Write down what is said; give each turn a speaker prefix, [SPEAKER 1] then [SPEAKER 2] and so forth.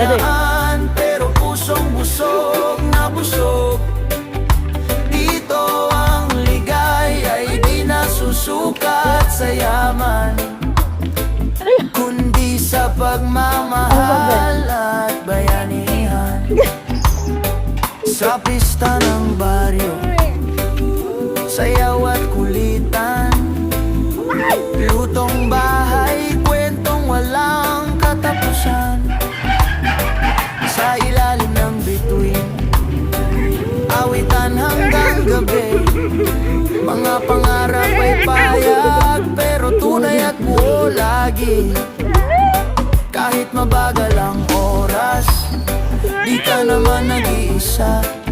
[SPEAKER 1] kahinaan, pero pusong busog na busog. Dito ang ligaya ay di nasusukat sa yaman, kundi sa pagmamahal at bayanihan. Sa pista ng baryo, sayaw at kulitan, lutong bahay, kwentong walang katapusan. Sa ilalim ng bituin, awitan hanggang gabi, mga pangarap ay payag, pero tunay at buo lagi. Kahit mabagal ang oras, di ka naman nag-iisa.